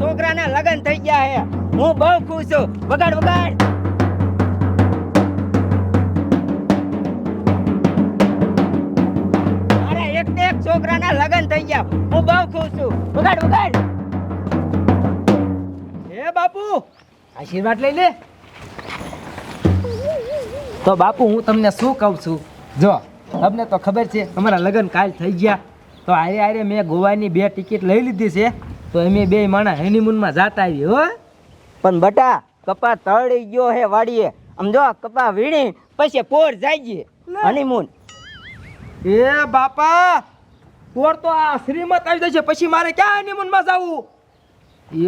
છોકરાના લગ્ન થઈ ગયા હે. હું બહુ ખુશ છું. વગાડ વગાડ. મારા એક ને એક છોકરાના લગ્ન થઈ ગયા. હું બહુ ખુશ છું. વગાડ વગાડ. એ બાપુ આશીર્વાદ લઈ લે. તો બાપુ હું તમને શું કહું છું, જો તમને તો ખબર છે અમારા લગ્ન કાલ થઈ ગયા, તો આરે આરે મેં ગોવાની 2 ટિકિટ લઈ લીધી છે, તો અમે 2 માણા હનીમૂનમાં જાતા આવી હો. પણ બટા કપા તળી ગયો હે વાડીએ. આમ જો કપા વીણી પછી પોર જાય હનીમૂન. એ બાપા પોર તો આ શ્રીમત આવી જશે, પછી મારે ક્યાં હનીમૂનમાં જવું? એ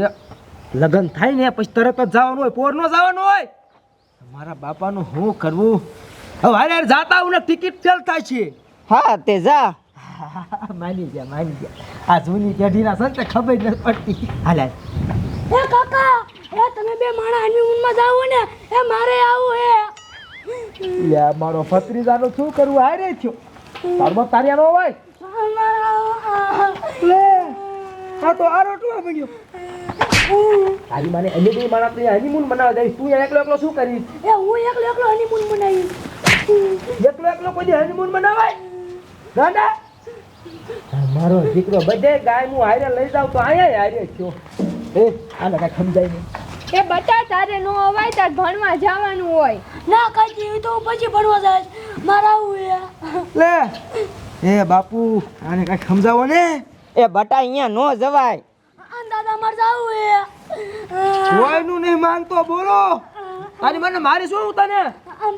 લગ્ન થાય ને પછી તરત જ જવાનું હોય, પોર નો જવાનું હોય. મારા બાપાનું શું કરવું હવે? હારે જાતા હું ને ટિકિટ ફેલ થાય છે. હા તે જા. માની ગયા. આ જૂની પેઢીના સંતે ખબર જ નથી પડતી. હાલે એ કાકા, એ તમે 2 માણા હનીમૂનમાં જાવ ને, એ મારે આવું હે. યા મારો ભત્રીજાનું શું કરવું? હારે થયો તારમાં તારિયાનો હોય લે. આ તો આરોટવા મળ્યો. તારી માને અમે 2 માણસ હનીમૂન બનાવવા જઈશ, તું એકલો શું કરીશ? એ હું એકલો હનીમૂન બનાવીશ. એકલો કોઈ હનીમૂન બનાવાય? દાદા મારો દીકરો બધે ગાયનું હારે લઈ જાવ તો આયા હારે થયો. એ આને કાંઈ સમજાય નહીં. એ બટા તારે નો અવાય તાર ભણવા જવાનું હોય. ના કાકી, તો હું પછી ભણવા જાય. મારે આવું હે. લે એ બાપુ આને કાંઈ સમજાવો ને. એ બટા અહીંયા નો જવાય. દાદા મારે જાવું હે. કોઈનું નહીં માંગતો બોલો. તારી મને મારી શું તને?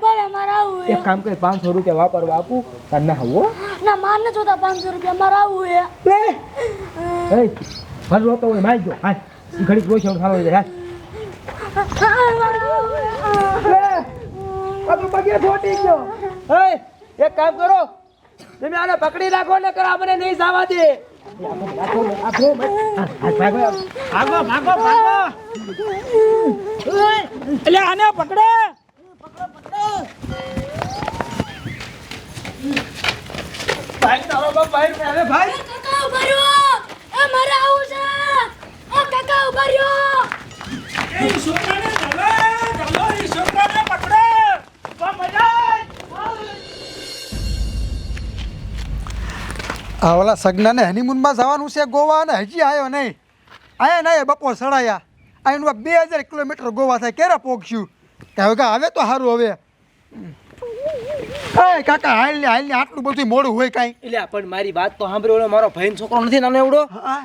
ભલે મારે આવું હે. એક કામ કરી 500 રૂપિયા વાપરવા આપું તાર ના હો. ના માર ન જોતા 500 રૂપિયા, મારે આવું હે. એ ભરલો તો હોય મારજો. હાલ ઘડીક રોઈ છે સારો જાય. આ તો પગે ફોટી ગયો. એ એક કામ કરો, તમે આને પકડી રાખો ને કરા મને નહીં જવા દે. ભાગો. એટલે આને પકડે. ભાઈ તારો બાપ ભાઈ મેલે ભાઈ. કાકા ઉભા રહ્યો. એ મારે આવું છે. એ કાકા ઉભા રહ્યો. એ છોકરાને ચાલો એ છોકરાને પકડે. તો મજા આ ઓલા સગનાને હનીમૂનમાં જવાનું છે ગોવા, અને હજી આવ્યો નહીં. આયા નહીં બપોર સડાયા. અહીંનું 2000 કિલોમીટર ગોવા થાય, ક્યારે પહોંચ્યું? હવે આવે તો સારું. હવે એ કાકા હાલ ને આટલું બધું મોડું હોય કાંઈ? એટલે પણ મારી વાત તો સાંભળ્યો. ઓલો મારો ભાઈનો છોકરો નથી નાનો એવડો,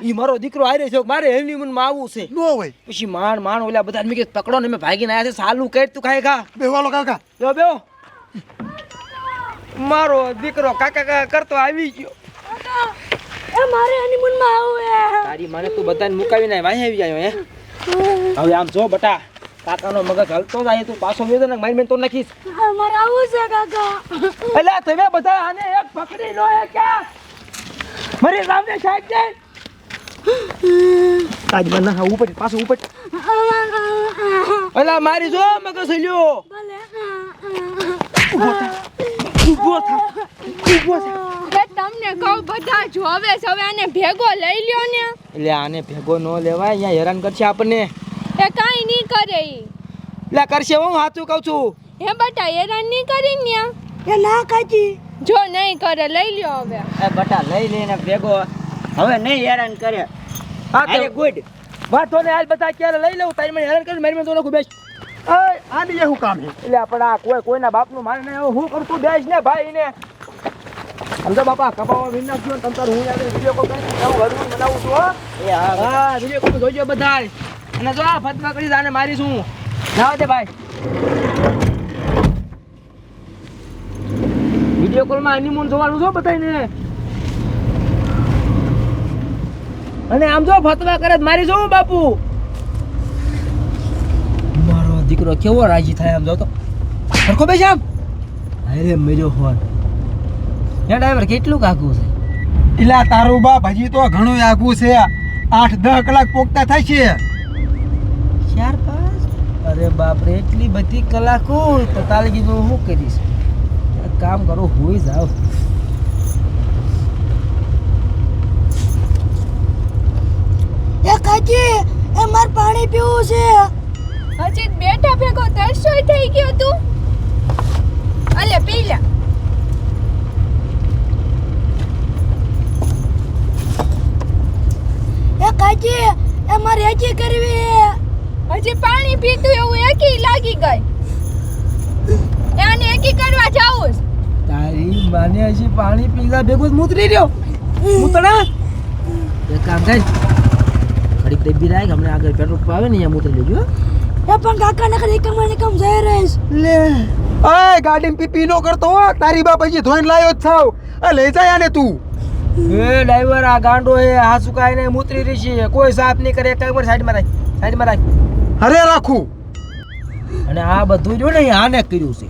ઈ મારો દીકરો હારે છે. મારે હનીમૂનમાં આવવું છે. નો હોય પછી માણ ઓલા બધા મેં કીધું પકડો ને, મેં ભાગીને આવ્યા છે. સાલું કર તું ખાય ખા. બેવાલો કાકા. બેહો મારો દીકરો કાકા કરતો આવી ગયો. એ મારે હનીમૂનમાં આવું હે. તારી માને તું બધાને મુકાવીને વાહી આવી આવ્યો હે. હવે આમ જો બટા, કાકાનો મગજ હલતો જાય, તું પાછો વેદો ને મારી મેં તો નાખીશ. મારે આવું છે કાકા. એટલે તમે બધા આને એક પકડી લો. હે ક્યાં મારી સામે સાહેબ છે. તાજ મને હા ઉપર પાછો ઉપર. એટલે મારી જો મગજ હલ્યો. ઊભો થા. એ તમને કહું બધા જોવે છે, હવે આને ભેગો લઈ લ્યો ને. એટલે આને ભેગો ન લેવાય, અહીંયા હેરાન કરશે આપણને. એ કાઈ નહીં કરે ઈ. એટલે કરશે, હું સાચું કહું છું. હે બટા હેરાન નહીં કરી ને. એ ના કાકી. જો નહીં કરે લઈ લ્યો હવે. એ બટા લઈ લઈને ભેગો હવે નહીં હેરાન કરે. હા અરે તો ગુડ. વાતો ને હાલ બધા ક્યારે લઈ લઉં. તારી મને હેરાન કરી મારી મેં તો નાખું બેસ. આની શું કામ છે? એટલે આપણે આ કોઈના બાપનું માને નહીં. હું કરું તું બેસ ને ભાઈ ને. સમજો બાપા, કપાવા વિન નાખજો ને તમ તાર હું આગળ વિડીયો કોલ કરી નવું ઘરનું બનાવું છું. હો એ હા હા વિડીયો કોલ જોઈજો બધાય. અને જો આ ફતવા કરી આને મારીશું. જાવ દે ભાઈ. વિડીયો કોલમાં હનીમૂન જોવાનું છો બધાને. અને આમ જો ફતવા કરે મારી જો બાપુ. મારો દીકરો કેવો રાજી થાય આમ જો તો. સરખો બેસ આમ. અરે મેરો ફોન. એ ડ્રાઈવર કેટલું કાકું છે? એટલે તારું બાપ હજી તો ઘણું આગું છે. 8-10 કલાક પોગતા થાય છે. 4-5? અરે બાપ રે, એટલી બધી કલાકો તો તાલે કીધું હું કરીશ. એક કામ કરો, હોઈ જાવ. એ કાકી, એ મારે પાણી પીવું છે. હજી બેઠા ભેગો તરસોય થઈ ગયો તું. અલે પી લે. એ કાકી એ મારે એકી કરવી. હજી પાણી પીતું એવું એકી લાગી ગઈ. એને એકી કરવા જાવું છે. તારી માને હજી પાણી પીલા ભેગું જ મૂતરી રહ્યો. મૂતણા એક કામ કર, ઘડીક ડબ્બી રાખ, હમણાં આગળ પેટ્રોલ પંપ આવે ને અહીંયા મૂતરી લેજો. એ પણ કાકા નખર એકમાં એકમ જઈ રહીશ. લે ઓય ગાડી પીપી નો કરતો હો, તારી બાપ હજી ધોઈને લાયો જ છાવ. આ લઈ જાય આને તું. એ ડ્રાઈવર આ ગાંડો એ આ સુકાઈને મૂતરી રહી છે, કોઈ સાફ નહીં કરે. એક કામ કર, સાઈડમાં રાખ, સાઈડમાં રાખ. અરે રાખું. અને આ બધું જો ને આને કર્યું છે.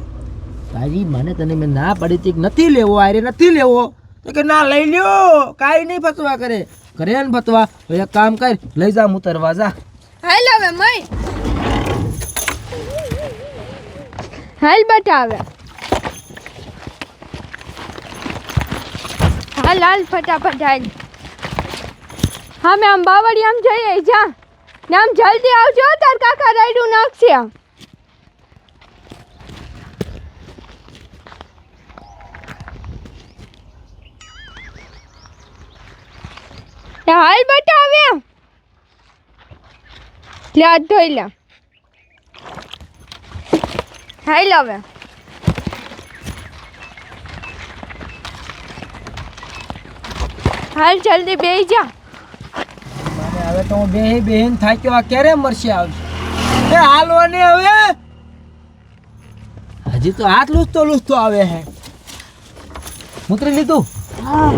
તારી માને તને મેં ના પાડી હતી કે નથી લેવો, આરે નથી લેવો, તો કે ના લઈ લ્યો, કાંઈ નહીં ફતવા કરે. કરે ને ફતવા. તો એક કામ કર, લઈ જા મૂતરવા જા. હાલ હવે મય. હાલ બટા હવે. હાલ હાલ ફટાફટ હાલ. હા મેં આમ બાવળી આમ જઈએ જા. ને આમ જલ્દી આવજો, તાર કાકા રાયડું નાખશે. હાલ બટા હવે. લે હાથ ધોઈ લે. હાલ હવે. હાલ જલ્દી બેહી જા. મારે હવે તો હું બેહીન થાક્યો, આ ક્યારે મરશે આવશે. એ હાલો ને હવે. હજી તો હાથ લૂસતો આવે હે. મૂતરી લીધું? હા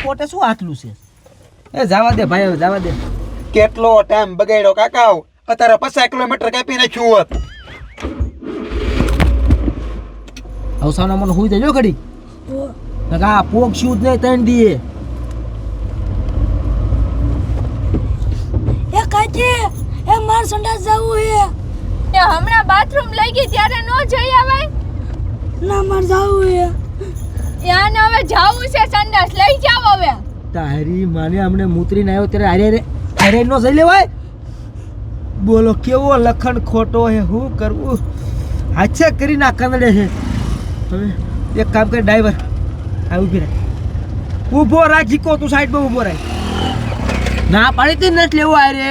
પોતે શું હાથ લૂસે? એ જવા દે ભાઈ, હવે જવા દે. કેટલો ટાઈમ બગાડ્યો કાકા, અત્યારે 50 કિલોમીટર કાપી નાખ્યું હોત. અવસાના મને હુઈ દેજો ઘડી. આ પોક શું જ નહીં, ત્રણ દીએ. એ કાકી એ મારે સંડાસ જવું છે. તે હમણાં બાથરૂમ લઈ ગઈ ત્યારે નો જઈ આવાય. ના મારે જવું છે. યાને હવે જાવું છે સંડાસ, લઈ જાવ હવે. તારી માને હમણે મૂતરીને આવ્યો ત્યારે અરે નો જઈ લેવાય. બોલો કેવો લખણ ખોટો હે, શું કરવું? હાચે કરી ના કંદડે છે. હવે એક કામ કર ડ્રાઈવર, આ ઊભી રાખ, ઊભો રાખી કો તું સાઈડમાં ઊભો રાખ. ના પાડી તી નથી લેવો આ રે.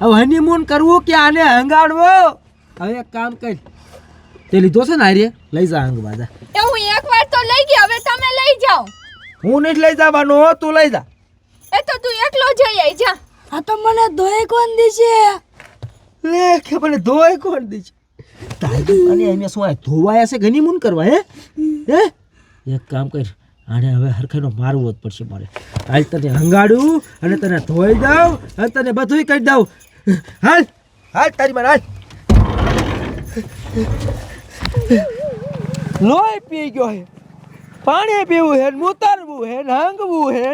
હવે હનીમૂન કરવું કે આને હંગાડવો? હવે એક કામ કર, તે લીધો છે ને આ રે, લઈ જા હંગ બાજા. એ હું એકવાર તો લઈ ગઈ, હવે તમે લઈ જાઓ. હું નથી લઈ જવાનો, તું લઈ જા. એ તો તું એકલો જઈ આઈ જા. આ તો મને ધોઈ કોણ દીશે. લે કે મને ધોય કોણ દે છે? તારી અને અહીંયા શું આ ધોવાયા છે હનીમૂન કરવા? હે એક કામ કર, આને હવે હરખાઈનો મારવો જ પડશે મારે. હાલ તને હંગાડું અને તને ધોઈ દઉં અને તને બધુંય કરી દઉં. હાલ હાલ તારી માર હાલ. લોહી પી ગયો હે, પાણી પીવું હે, મૂતરવું હે, હંગવું હે.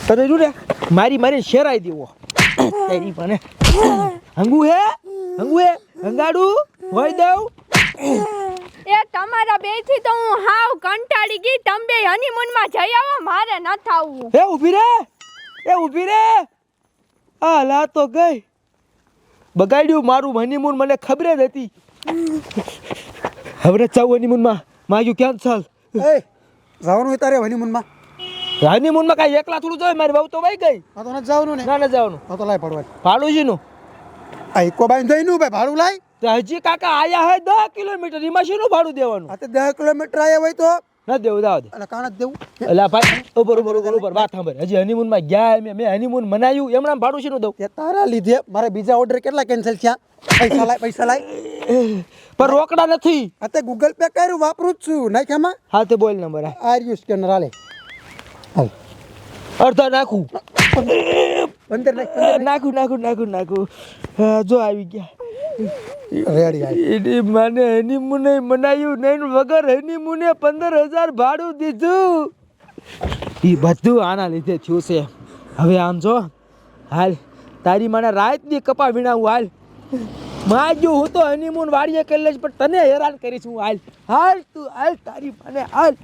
તને જો ને મારી શેરાઈ દેવો. તારી મને હંગવું હે, હંગાડું, ધોઈ દઉં. એ તમારા બે થી તો હું હાવ કંટાળી ગઈ. તમે બે હનીમૂન માં જઈ આવો, મારે ન થાવું. એ ઊભી રે. આ લા તો ગઈ, બગાડ્યું મારું હનીમૂન, મને ખબર જ હતી. હવે ચાવ હનીમૂનમાં માગ્યું કેન્સલ. એ જવાનું હોય તારે હનીમૂનમાં? હનીમૂનમાં કાંઈ એકલા થોડું જોઈએ, મારી વહુ તો વહી ગઈ. આ તો નથી જવાનું ને? ના જવાનું. આ તો લાય પડવા. ભાડું શીનું? આ ઇકો બાઈન જઈનું ભાઈ ભાડું લાય. તે હજી કાકા આયા હે 10 કિલોમીટર, એમાં શીનું ભાડું દેવાનું? આ તો 10 કિલોમીટર આયા હોય તો ના દેવું, દાવ દે. એટલે કાણ જ દેવું. એટલે ભાઈ ઉપર વાત સાંભળ. હજી હનીમૂનમાં ગયા મેં હનીમૂન મનાયું, એમના ભાડું શીનું દઉં? તે તારા લીધે મારે બીજા ઓર્ડર કેટલા કેન્સલ થયા? પૈસા લાય. પણ રોકડા નથી. આ તે ગૂગલ પે કર્યું, વાપરું જ છું. નાખ એમાં. હા તે બોલ નંબર. આરયુ સ્કેનર હાલે. હાલ અડધા નાખું. અંદર નાખું. હા, જો આવી ગયા. રેડી આવી. એની મને હનીમૂને મનાયું નહીં, વગર હનીમૂને 15,000 ભાડું દીધું. એ બધું આના લીધે થયું છે. હવે આમ જો, હાલ તારી મને રાત દી કપા વીણાવું. હાલ માગ્યું હું તો હનીમૂન વાડીએ કરી લઈશ, પણ તને હેરાન કરીશ હું. હાલ તું હાલ, તારી મને હાલ.